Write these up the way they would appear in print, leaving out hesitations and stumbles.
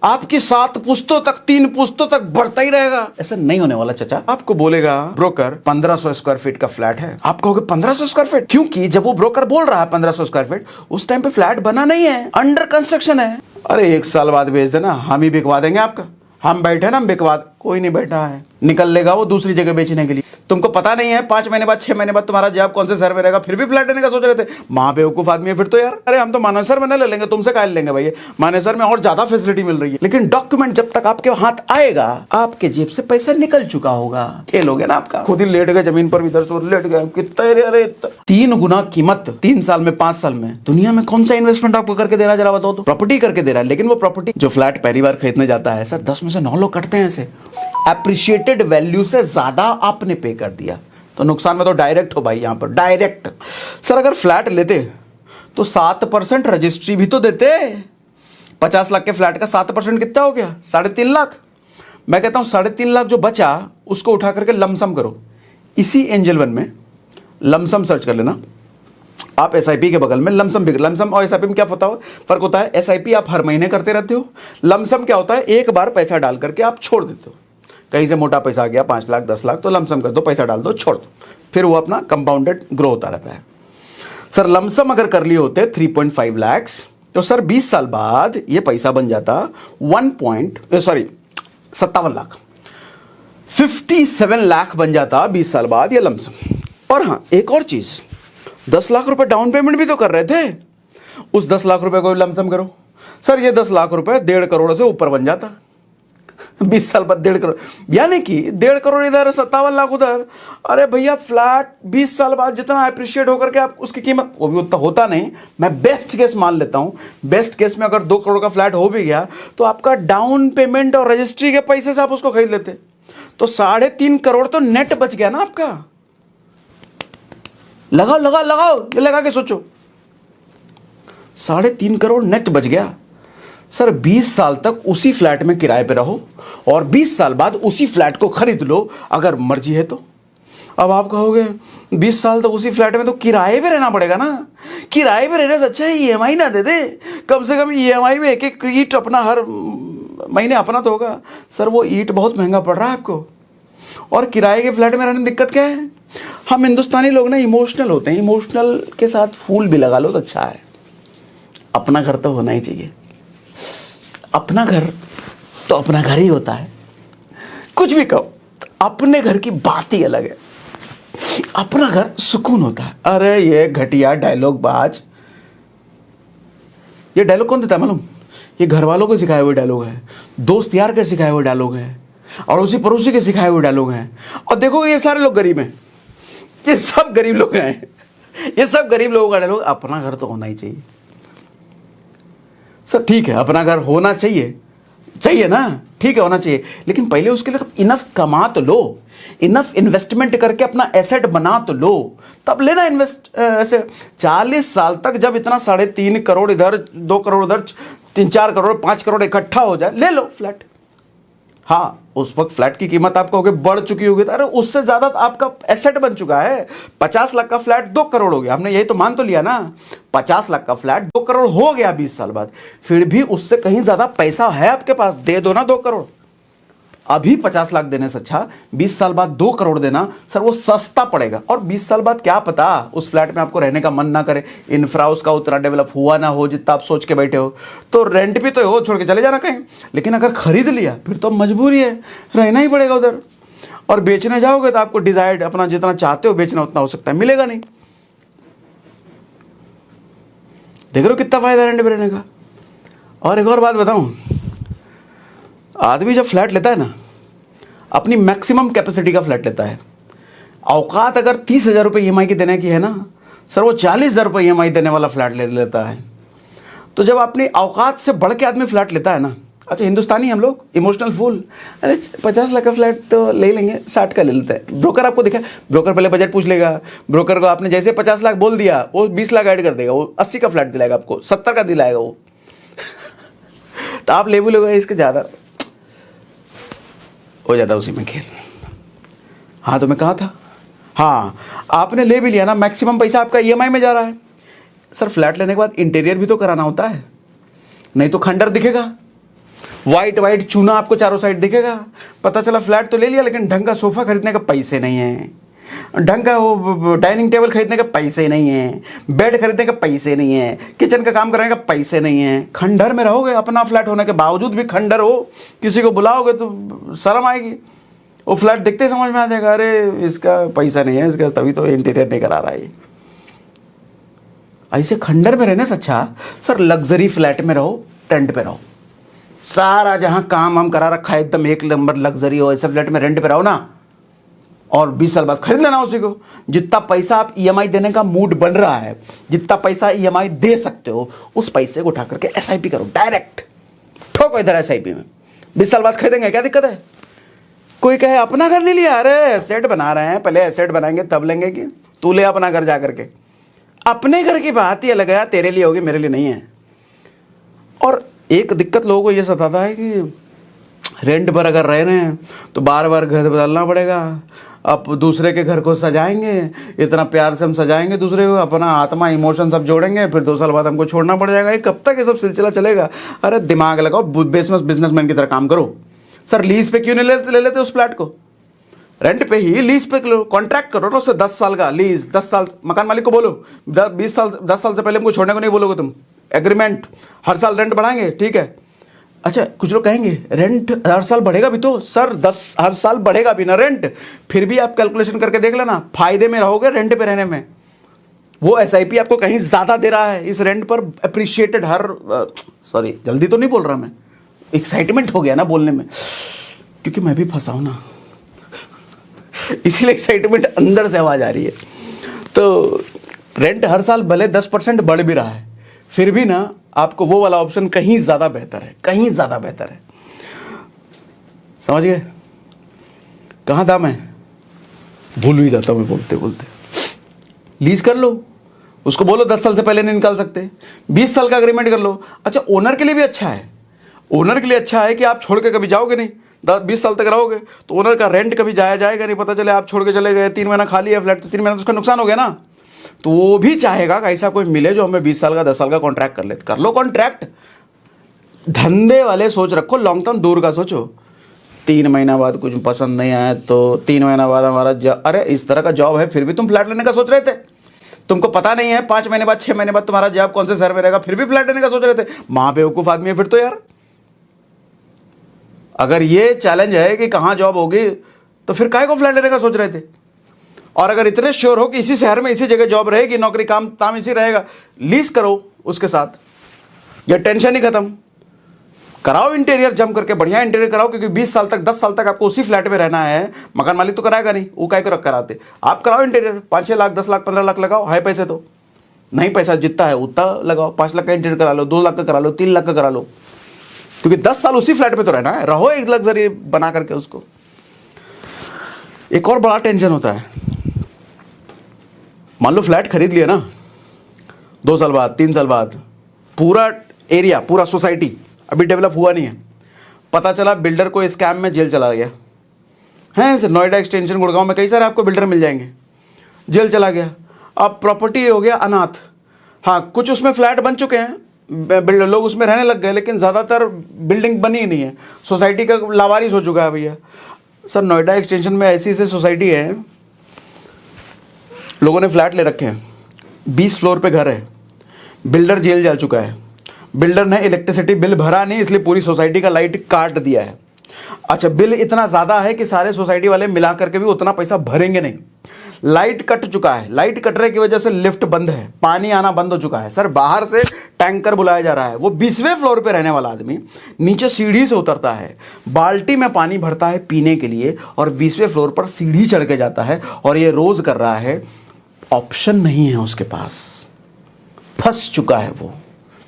आपकी 7 पुश्तों तक, 3 पुश्तों तक बढ़ता ही रहेगा। ऐसा नहीं होने वाला चाचा। आपको बोलेगा ब्रोकर 1500 स्क्वायर फीट का फ्लैट है, आप कहोगे 1500 स्क्वायर फीट, क्योंकि जब वो ब्रोकर बोल रहा है 1500 स्क्वायर फीट, उस टाइम पे फ्लैट बना नहीं है, अंडर कंस्ट्रक्शन है। अरे 1 साल बाद बेच देना, हम ही बिकवा देंगे आपका। हम बैठे ना, हम बिकवा। कोई नहीं बैठा है, निकल लेगा वो दूसरी जगह बेचने के लिए। तुमको पता नहीं है 5 महीने बाद, 6 महीने बाद तुम्हारा जॉब कौन से शहर में रहेगा, फिर भी फ्लैट लेने का सोच रहे थे। महाबेवकूफ आदमी है फिर तो यार। अरे हम तो मानेसर में ना ले लेंगे, तुमसे काहे लेंगे भाई, मानेसर में और ज्यादा फैसिलिटी मिल रही है। लेकिन डॉक्यूमेंट जब तक आपके हाथ आएगा, आपके जेब से पैसा निकल चुका होगा। खेल हो गया ना आपका। खुद ही लेट गए जमीन पर, इधर से लेट गए, कितने, अरे 3 गुना कीमत 3 साल में, 5 साल में। दुनिया में कौन सा इन्वेस्टमेंट आपको करके दे रहा है, जरा बताओ तो। प्रॉपर्टी करके दे रहा है, लेकिन वो प्रॉपर्टी जो फ्लैट पहली बार खरीदने जाता है सर, 10 में से 9 लोग कटते हैं ऐसे। एप्रिशिएटेड वैल्यू से ज्यादा आपने पे कर दिया तो नुकसान में तो डायरेक्ट हो भाई, यहां पर डायरेक्ट। सर अगर फ्लैट लेते तो 7% रजिस्ट्री भी तो देते। 50 लाख के फ्लैट का 7% कितना हो गया, 3.5 लाख। मैं कहता हूं 3.5 लाख जो बचा उसको उठा करके लमसम करो। इसी एंजल वन में लमसम सर्च कर लेना आप, एसआईपी के बगल में लमसम भी। लमसम और एसआईपी में क्या फर्क होता है? एसआईपी आप हर महीने करते रहते हो, लमसम क्या होता है, एक बार पैसा डाल करके आप छोड़ देते हो। कहीं से मोटा पैसा आ गया 5 लाख 10 लाख, तो लमसम कर दो, पैसा डाल दो, छोड़ दो, फिर वो अपना कंपाउंडेड ग्रो होता रहता है। सर लमसम अगर कर लिए होते 3.5 लाख, तो सर 20 साल बाद ये पैसा बन जाता 57 लाख, 57 लाख बन जाता 20 साल बाद ये लमसम। और हाँ एक और चीज, 10 लाख रुपए डाउन पेमेंट भी तो कर रहे थे, उस 10 लाख रुपए को लमसम करो। सर ये 10 लाख रुपए 1.5 करोड़ से ऊपर बन जाता 20 साल बाद। 1.5 करोड़, यानी कि 1.5 करोड़ इधर, 57 लाख उधर। अरे भैया फ्लैट 20 साल बाद जितना अप्रिशिएट होकर के आप उसकी कीमत, वो भी उतना होता नहीं, मैं बेस्ट केस मान लेता हूं। बेस्ट केस में अगर 2 करोड़ का फ्लैट हो भी गया तो आपका डाउन पेमेंट और रजिस्ट्री के पैसे से आप उसको खरीद लेते, तो 3.5 करोड़ तो नेट बच गया ना आपका। लगाओ ये लगा के सोचो, 3.5 करोड़ नेट बच गया। सर 20 साल तक उसी फ्लैट में किराए पे रहो और 20 साल बाद उसी फ्लैट को खरीद लो अगर मर्जी है तो। अब आप कहोगे 20 साल तक उसी फ्लैट में तो किराए पे रहना पड़ेगा ना। किराए पे रहने से अच्छा है ईएमआई ना दे दे, कम से कम ईएमआई में एक ईंट अपना हर महीने अपना तो होगा। सर वो ईंट बहुत महंगा पड़ रहा है आपको, और किराए के फ्लैट में रहने में दिक्कत क्या है? हम हिंदुस्तानी लोग ना इमोशनल होते हैं, इमोशनल के साथ फूल भी लगा लो तो अच्छा है। अपना घर तो होना ही चाहिए, अपना घर तो अपना घर ही होता है। कुछ भी कहो, अपने घर की बात ही अलग है। अपना घर सुकून होता है। अरे ये घटिया डायलॉग बाज, ये डायलॉग कौन देता है मालूम? ये घर वालों को सिखाए हुए डायलॉग है, दोस्त यार के सिखाए हुए डायलॉग है, और उसी पड़ोसी के सिखाए हुए डायलॉग हैं। और देखो ये सारे लोग गरीब हैं, ये सब गरीब लोग हैं, ये सब गरीब लोगों का डायलॉग। अपना घर तो होना ही चाहिए। सर ठीक है अपना घर होना चाहिए ना, ठीक है होना चाहिए, लेकिन पहले उसके लिए इनफ कमा तो लो, इनफ इन्वेस्टमेंट करके अपना एसेट बना तो लो, तब लेना इन्वेस्ट ऐसे। 40 साल तक जब इतना 3.5 करोड़ इधर, 2 करोड़ उधर, 3-4 करोड़ 5 करोड़ इकट्ठा हो जाए, ले लो फ्लैट। हाँ उस वक्त फ्लैट की कीमत आपको होगी बढ़ चुकी होगी, अरे उससे ज्यादा आपका एसेट बन चुका है। 50 लाख का फ्लैट 2 करोड़ हो गया, हमने यही तो मान तो लिया ना। 50 लाख का फ्लैट 2 करोड़ हो गया 20 साल बाद, फिर भी उससे कहीं ज्यादा पैसा है आपके पास, दे दो ना 2 करोड़। अभी 50 लाख देने से अच्छा 20 साल बाद 2 करोड़ देना। सर वो सस्ता पड़ेगा, और 20 साल बाद क्या पता उस फ्लैट में आपको रहने का मन ना करे, इंफ्रा उसका उतना डेवलप हुआ ना हो जितना आप सोच के बैठे हो, तो रेंट भी तो हो, छोड़ के चले जाना कहीं। लेकिन अगर खरीद लिया फिर तो मजबूरी है, रहना ही पड़ेगा उधर। और बेचने जाओगे तो आपको डिजायर्ड अपना जितना चाहते हो बेचना उतना हो सकता है, मिलेगा नहीं। देख रहे हो कितना फायदा रेंट पे रहने का। और एक और बात बताऊं, आदमी जब फ्लैट लेता है ना, अपनी मैक्सिमम कैपेसिटी का फ्लैट लेता है। औकात अगर 30,000 रुपये ईएमआई की देने की है ना, सर वो 40,000 रुपये ईएमआई देने वाला फ्लैट ले लेता है। तो जब अपनी औकात से बढ़ के आदमी फ्लैट लेता है ना, अच्छा हिंदुस्तानी हम लोग इमोशनल फूल, अरे 50 लाख का फ्लैट तो ले लेंगे, 60 का ले लेते हैं। ब्रोकर आपको दिखा, ब्रोकर पहले बजट पूछ लेगा, ब्रोकर को आपने जैसे 50 लाख बोल दिया वो 20 लाख ऐड कर देगा, वो 80 का फ्लैट दिलाएगा आपको, 70 का दिलाएगा वो। तो आप लेबू लोग इसके ज़्यादा हो जाता उसी में खेल। हाँ तो मैं कहा था, हाँ आपने ले भी लिया ना, मैक्सिमम पैसा आपका ईएमआई में जा रहा है। सर फ्लैट लेने के बाद इंटीरियर भी तो कराना होता है, नहीं तो खंडर दिखेगा। वाइट वाइट चूना आपको चारों साइड दिखेगा। पता चला फ्लैट तो ले लिया लेकिन ढंग का सोफा खरीदने का पैसे नहीं है, ढंग का वो डाइनिंग टेबल खरीदने के पैसे नहीं है, बेड खरीदने के पैसे नहीं है, किचन का काम करने का पैसे नहीं है। खंडहर में रहोगे, अपना फ्लैट होने के बावजूद भी खंडहर हो, किसी को बुलाओगे तो शर्म आएगी। वो फ्लैट देखते ही समझ में आ जाएगा, अरे इसका पैसा नहीं है, इसका तभी तो इंटीरियर नहीं करा रहा है। ऐसे खंडहर में रहने से अच्छा सर लग्जरी फ्लैट में रहो, टेंट पे रहो। सारा जहां काम हम करा रखा है एकदम एक नंबर लग्जरी हो, ऐसे फ्लैट में रेंट पे रहो ना, और 20 साल बाद खरीद लेना उसी को। जितना पैसा आप ईएमआई देने का मूड बन रहा है, जितना पैसा ईएमआई दे सकते हो, उस पैसे को उठा करके एसआईपी करो, डायरेक्ट ठोको इधर एसआईपी में। 20 साल बाद खरीदेंगे, क्या दिक्कत है? कोई कहे अपना घर ले लिया, अरे एसेट बना रहे हैं, पहले एसेट बनाएंगे तब लेंगे। कि तू ले अपना घर जा करके, अपने घर की बात ही अलग है, तेरे लिए होगी मेरे लिए नहीं है। और एक दिक्कत लोगों को ये सताता है कि रेंट पर अगर रह रहे हैं तो बार बार घर बदलना पड़ेगा। अब दूसरे के घर को सजाएंगे, इतना प्यार से हम सजाएंगे दूसरे को, अपना आत्मा इमोशन सब जोड़ेंगे, फिर 2 साल बाद हमको छोड़ना पड़ जाएगा। ये कब तक ये सब सिलसिला चलेगा? अरे दिमाग लगाओ, बिजनेसमैन की तरह काम करो। सर लीज पे क्यों नहीं ले लेते उस फ्लैट को? रेंट पे ही लीज पे लो, कॉन्ट्रैक्ट करो ना उससे 10 साल का लीज। 10 साल मकान मालिक को बोलो 10 साल से पहले हमको छोड़ने को नहीं बोलोगे तुम, एग्रीमेंट, हर साल रेंट बढ़ाएंगे, ठीक है। अच्छा कुछ लोग कहेंगे रेंट हर साल बढ़ेगा भी तो। सर हर साल बढ़ेगा भी ना रेंट, फिर भी आप कैलकुलेशन करके देख लेना, फायदे में रहोगे रेंट पे रहने में। वो एसआईपी आपको कहीं ज़्यादा दे रहा है इस रेंट पर, अप्रिशिएटेड सॉरी जल्दी तो नहीं बोल रहा मैं, एक्साइटमेंट हो गया ना बोलने में, क्योंकि मैं भी फंसा हूं ना इसीलिए एक्साइटमेंट अंदर से आवाज आ रही है। तो रेंट हर साल भले 10% बढ़ भी रहा है, फिर भी ना आपको वो वाला ऑप्शन कहीं ज्यादा बेहतर है, कहीं ज्यादा बेहतर है। समझ गए? कहां था मैं? भूल ही जाता मैं बोलते बोलते। लीज कर लो, उसको बोलो 10 साल से पहले नहीं निकाल सकते, 20 साल का अग्रीमेंट कर लो। अच्छा ओनर के लिए भी अच्छा है, ओनर के लिए अच्छा है कि आप छोड़ के कभी जाओगे नहीं, 20 साल तक रहोगे तो ओनर का रेंट कभी जाएगा नहीं। पता चले आप छोड़ के चले गए, 3 महीना खाली है फ्लैट, तो 3 महीना तो उसका नुकसान हो गया ना। तो वो भी चाहेगा कि ऐसा कोई मिले जो हमें 20 साल का 10 साल का कॉन्ट्रैक्ट कर ले। कर लो कॉन्ट्रैक्ट, धंधे वाले सोच रखो, लॉन्ग टर्म दूर का सोचो। 3 महीना बाद कुछ पसंद नहीं आया तो 3 महीना बाद हमारा अरे इस तरह का जॉब है, फिर भी तुम फ्लैट लेने का सोच रहे थे। तुमको पता नहीं है 5 महीने बाद 6 महीने बाद तुम्हारा जॉब कौन से शहर में रहेगा, फिर भी फ्लैट लेने का सोच रहे थे। मां बेवकूफ आदमी है फिर तो यार। अगर ये चैलेंज है कि कहां जॉब होगी तो फिर काहे को फ्लैट लेने का सोच रहे थे? और अगर इतने श्योर हो कि इसी शहर में इसी जगह जॉब रहेगी, नौकरी काम ताम इसी रहेगा, लीज करो उसके साथ, ये टेंशन ही खत्म। कराओ इंटीरियर जम करके, बढ़िया इंटीरियर कराओ, क्योंकि 20 साल तक 10 साल तक आपको उसी फ्लैट में रहना है। मकान मालिक तो कराएगा नहीं, वो काहे को रख कराते। आप कराओ इंटीरियर, 5-6 लाख 10 लाख 15 लाख लगाओ, है पैसे तो नहीं, पैसा जितना है उतना लगाओ। 5 लाख का इंटीरियर करा लो, 2 लाख का करा लो, 3 लाख का करा लो, क्योंकि 10 साल उसी फ्लैट में तो रहना है। रहो एक लग्जरी बना करके उसको। एक और बड़ा टेंशन होता है, मान लो फ्लैट खरीद लिया ना, 2 साल बाद 3 साल बाद, पूरा एरिया पूरा सोसाइटी अभी डेवलप हुआ नहीं है, पता चला बिल्डर को स्कैम में जेल चला गया है। सर नोएडा एक्सटेंशन गुड़गांव में कई सारे आपको बिल्डर मिल जाएंगे, जेल चला गया। अब प्रॉपर्टी हो गया अनाथ। हाँ कुछ उसमें फ्लैट बन चुके हैं, बिल्डर लोग उसमें रहने लग गए, लेकिन ज़्यादातर बिल्डिंग बनी ही नहीं है, सोसाइटी का लावारिस हो चुका है भैया। सर नोएडा एक्सटेंशन में ऐसी सोसाइटी है, लोगों ने फ्लैट ले रखे हैं, 20 फ्लोर पे घर है, बिल्डर जेल जा चुका है, बिल्डर ने इलेक्ट्रिसिटी बिल भरा नहीं, इसलिए पूरी सोसाइटी का लाइट काट दिया है। अच्छा बिल इतना ज़्यादा है कि सारे सोसाइटी वाले मिला करके भी उतना पैसा भरेंगे नहीं। लाइट कट चुका है, लाइट कटने की वजह से लिफ्ट बंद है, पानी आना बंद हो चुका है। सर बाहर से टैंकर बुलाया जा रहा है, वो 20वें फ्लोर पे रहने वाला आदमी नीचे सीढ़ी से उतरता है, बाल्टी में पानी भरता है पीने के लिए, और 20वें फ्लोर पर सीढ़ी चढ़ के जाता है, और ये रोज कर रहा है। ऑप्शन नहीं है उसके पास, फंस चुका है वो।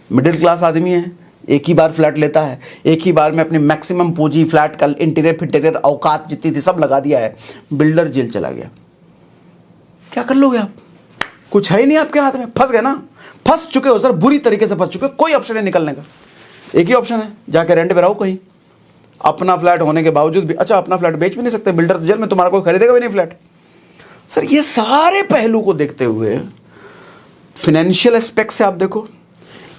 मिडिल क्लास आदमी है, एक ही बार फ्लैट लेता है, एक ही बार में अपनी मैक्सिमम पूंजी फ्लैट का इंटीरियर फिटीरियर औकात जितनी थी सब लगा दिया है, बिल्डर जेल चला गया। क्या कर लोगे आप? कुछ है ही नहीं आपके हाथ में, फंस गए ना, फंस चुके हो सर, बुरी तरीके से फंस चुके हो। कोई ऑप्शन नहीं निकलने का, एक ही ऑप्शन है, जाके रेंट पे रहो कहीं, अपना फ्लैट होने के बावजूद भी। अच्छा अपना फ्लैट बेच भी नहीं सकते, बिल्डर जेल में, तुम्हारा कोई खरीदेगा भी नहीं फ्लैट। सर ये सारे पहलू को देखते हुए फाइनेंशियल एस्पेक्ट से आप देखो,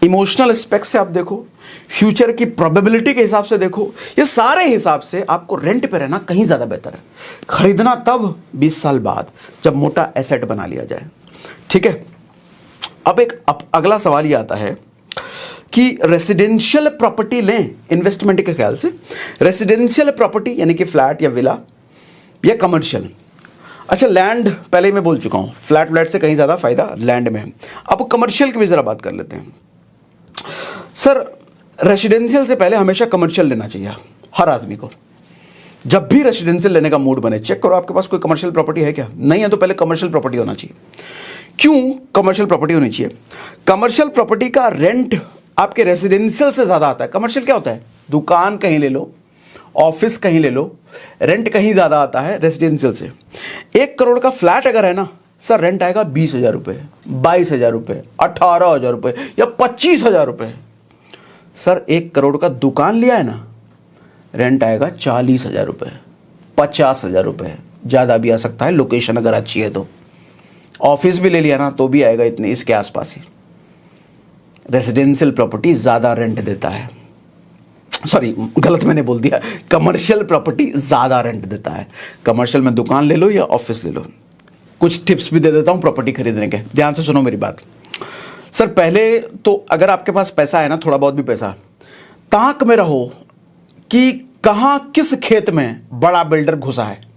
इमोशनल एस्पेक्ट से आप देखो, फ्यूचर की प्रोबेबिलिटी के हिसाब से देखो, ये सारे हिसाब से आपको रेंट पे रहना कहीं ज़्यादा बेहतर है। खरीदना तब 20 साल बाद जब मोटा एसेट बना लिया जाए। ठीक है, अब अगला सवाल ये आता है कि रेसिडेंशियल प्रॉपर्टी लें इन्वेस्टमेंट के ख्याल से, रेसिडेंशियल प्रॉपर्टी यानी कि फ्लैट या विला या कमर्शियल। अच्छा, लैंड पहले ही मैं बोल चुका हूँ, फ्लैट से कहीं ज़्यादा फायदा लैंड में है। अब कमर्शियल की भी ज़रा बात कर लेते हैं। सर, रेसिडेंशियल से पहले हमेशा कमर्शियल लेना चाहिए हर आदमी को। जब भी रेसिडेंशियल लेने का मूड बने, चेक करो आपके पास कोई कमर्शियल प्रॉपर्टी है क्या, नहीं है तो पहले कमर्शियल प्रॉपर्टी होना चाहिए। क्यों कमर्शियल प्रॉपर्टी होनी चाहिए? कमर्शियल प्रॉपर्टी का रेंट आपके रेसिडेंशियल से ज़्यादा आता है। कमर्शियल क्या होता है? दुकान कहीं ले लो, ऑफिस कहीं ले लो, रेंट कहीं ज़्यादा आता है रेसिडेंशियल से। 1 करोड़ का फ्लैट अगर है ना सर, रेंट आएगा 20,000 रुपये, 22,000 रुपये, 18,000 रुपये या 25,000 रुपये। सर, 1 करोड़ का दुकान लिया है ना, रेंट आएगा 40,000 रुपये, 50,000 रुपये, ज़्यादा भी आ सकता है लोकेशन अगर अच्छी है तो। ऑफिस भी ले लिया ना तो भी आएगा इतने, इसके आसपास ही। रेसिडेंशियल प्रॉपर्टी ज़्यादा रेंट देता है, सॉरी गलत मैंने बोल दिया, कमर्शियल प्रॉपर्टी ज़्यादा रेंट देता है। कमर्शियल में दुकान ले लो या ऑफिस ले लो। कुछ टिप्स भी दे देता हूँ प्रॉपर्टी खरीदने के, ध्यान से सुनो मेरी बात। सर, पहले तो अगर आपके पास पैसा है ना, थोड़ा बहुत भी पैसा, ताक में रहो कि कहाँ किस खेत में बड़ा बिल्डर घुसा है।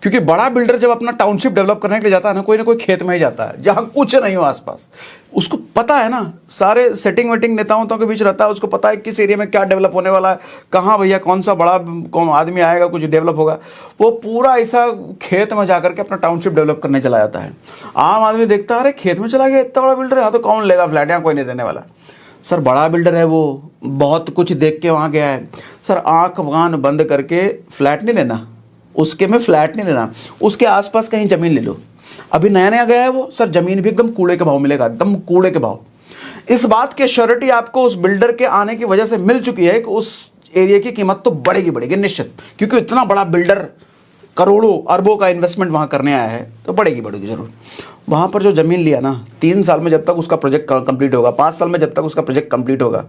क्योंकि बड़ा बिल्डर जब अपना टाउनशिप डेवलप करने के लिए जाता है ना, कोई ना कोई खेत में ही जाता है जहाँ कुछ नहीं हो आसपास। उसको पता है ना, सारे सेटिंग वेटिंग नेताओं के बीच रहता है, उसको पता है किस एरिया में क्या डेवलप होने वाला है, कहाँ भैया कौन सा बड़ा कौन आदमी आएगा, कुछ डेवलप होगा। वो पूरा ऐसा खेत में जाकर के अपना टाउनशिप डेवलप करने चला जाता है। आम आदमी देखता है, अरे खेत में चला गया, इतना बड़ा बिल्डर है, यहाँ तो कौन लेगा फ्लैट, यहाँ कोई नहीं रहने वाला। सर, बड़ा बिल्डर है वो, बहुत कुछ देख के वहाँ गया है। सर, आँख वान बंद करके फ्लैट नहीं लेना, उसके में फ्लैट नहीं लेना, उसके आसपास कहीं ज़मीन ले लो। अभी नया नया गया है वो, सर ज़मीन भी एकदम कूड़े के भाव मिलेगा, एकदम कूड़े के भाव। इस बात की श्योरिटी आपको उस बिल्डर के आने की वजह से मिल चुकी है कि उस एरिया की कीमत तो बढ़ेगी निश्चित, क्योंकि इतना बड़ा बिल्डर करोड़ों अरबों का इन्वेस्टमेंट वहाँ करने आया है तो बढ़ेगी जरूर। वहाँ पर जो ज़मीन लिया ना, 3 साल में जब तक उसका प्रोजेक्ट कंप्लीट होगा, 5 साल में जब तक उसका प्रोजेक्ट कंप्लीट होगा,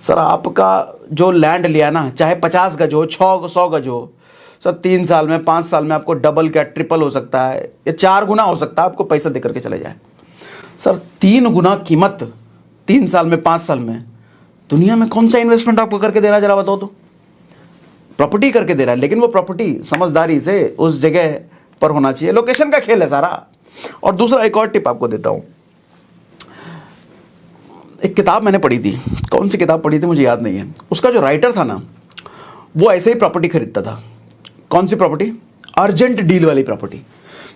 सर आपका जो लैंड लिया ना, चाहे 50 गज हो, 100 गज हो, सर 3 साल में 5 साल में आपको डबल क्या ट्रिपल हो सकता है या 4 गुना हो सकता है, आपको पैसा दे करके चले जाए। सर 3 गुना कीमत 3 साल में 5 साल में, दुनिया में कौन सा इन्वेस्टमेंट आपको करके दे रहा है जरा बताओ तो? प्रॉपर्टी करके दे रहा है, लेकिन वो प्रॉपर्टी समझदारी से उस जगह पर होना चाहिए। लोकेशन का खेल है सारा। और दूसरा एक और टिप आपको देता हूं। एक किताब मैंने पढ़ी थी, कौन सी किताब पढ़ी थी मुझे याद नहीं है, उसका जो राइटर था ना, वो ऐसे ही प्रॉपर्टी खरीदता था। कौन सी प्रॉपर्टी? अर्जेंट डील वाली प्रॉपर्टी।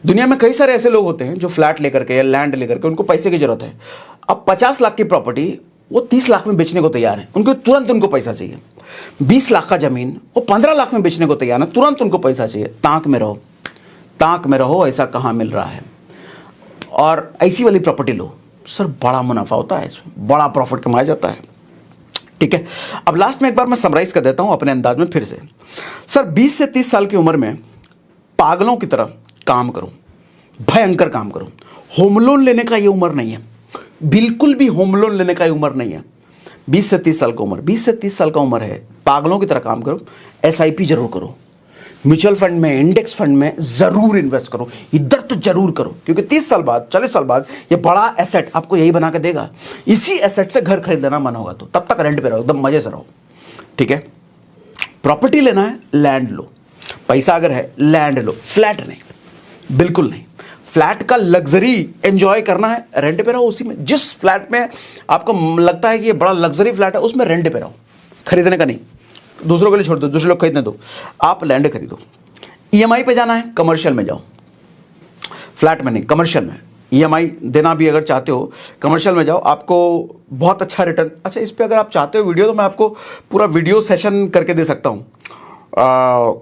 दुनिया में कई सारे ऐसे लोग होते हैं जो फ्लैट लेकर के या लैंड लेकर के उनको पैसे की जरूरत है। अब 50 लाख की प्रॉपर्टी वो 30 लाख में बेचने को तैयार है, उनको तुरंत उनको पैसा चाहिए। 20 लाख का जमीन वो 15 लाख में बेचने को तैयार है, तुरंत उनको पैसा चाहिए। ताक में रहो, ऐसा कहाँ मिल रहा है। और ऐसी वाली प्रॉपर्टी लो, सर बड़ा मुनाफा होता है, बड़ा प्रॉफिट कमाया जाता है। ठीक है, अब लास्ट में एक बार मैं समराइज कर देता हूं अपने अंदाज में फिर से। सर 20 से 30 साल की उम्र में पागलों की तरह काम करो, भयंकर काम करो। होम लोन लेने का ये उम्र नहीं है, बिल्कुल भी होम लोन लेने का ये उम्र नहीं है। 20 से 30 साल का उम्र, 20 से 30 साल का उम्र है, पागलों की तरह काम करो। SIP जरूर करो, म्यूचुअल फंड में, इंडेक्स फंड में जरूर इन्वेस्ट करो, इधर तो जरूर करो, क्योंकि 30 साल बाद 40 साल बाद ये बड़ा एसेट आपको यही बना के देगा। इसी एसेट से घर खरीद लेना मन होगा तो, तब तक रेंट पे रहो, एकदम मजे से रहो। ठीक है, प्रॉपर्टी लेना है लैंड लो, पैसा अगर है लैंड लो, फ्लैट नहीं, बिल्कुल नहीं। फ्लैट का लग्जरी एंजॉय करना है, रेंट पे रहो उसी में। जिस फ्लैट में आपको लगता है कि ये बड़ा लग्जरी फ्लैट है, उसमें रेंट पे रहो, खरीदने का नहीं। दूसरों के लिए छोड़ दो, दूसरे लोग खरीदने दो, आप लैंड खरीदो। EMI पे जाना है, कमर्शियल में जाओ, फ्लैट में नहीं, कमर्शियल में। EMI देना भी अगर चाहते हो, कमर्शियल में जाओ, आपको बहुत अच्छा रिटर्न। अच्छा, इस पे अगर आप चाहते हो वीडियो तो मैं आपको पूरा वीडियो सेशन करके दे सकता हूँ,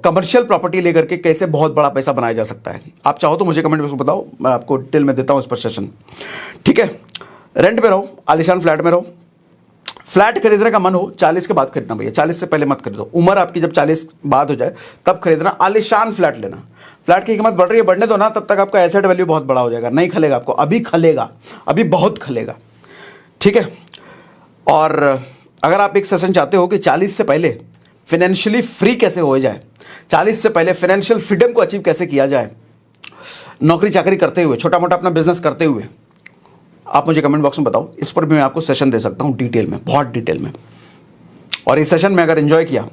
कमर्शियल प्रॉपर्टी लेकर के कैसे बहुत बड़ा पैसा बनाया जा सकता है। आप चाहो तो मुझे कमेंट में बताओ, मैं आपको डिटेल में देता हूँ इस पर सेशन। ठीक है, रेंट पे रहो, आलिशान फ्लैट में रहो। फ्लैट खरीदने का मन हो 40 के बाद खरीदना भैया, 40 से पहले मत खरीदो। उम्र आपकी जब 40 बाद हो जाए तब खरीदना, आलिशान फ्लैट लेना। फ्लैट की कीमत बढ़ रही है, बढ़ने दो ना, तब तक आपका एसेट वैल्यू बहुत बड़ा हो जाएगा। नहीं खलेगा आपको, अभी खलेगा, अभी बहुत खलेगा। ठीक है, और अगर आप एक सेशन चाहते हो कि 40 से पहले फाइनेंशियली फ्री कैसे हो जाए, 40 से पहले फाइनेंशियल फ्रीडम को अचीव कैसे किया जाए, नौकरी चाकरी करते हुए, छोटा मोटा अपना बिजनेस करते हुए, आप मुझे कमेंट बॉक्स में बताओ। इस पर भी मैं आपको सेशन दे सकता हूं डिटेल में, बहुत डिटेल में। और इस सेशन में अगर एंजॉय किया,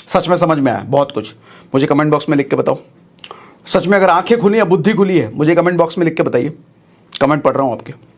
सच में समझ में आया बहुत कुछ, मुझे कमेंट बॉक्स में लिख के बताओ। सच में अगर आंखें खुली या बुद्धि खुली है, मुझे कमेंट बॉक्स में लिख के बताइए। कमेंट पढ़ रहा हूं आपके।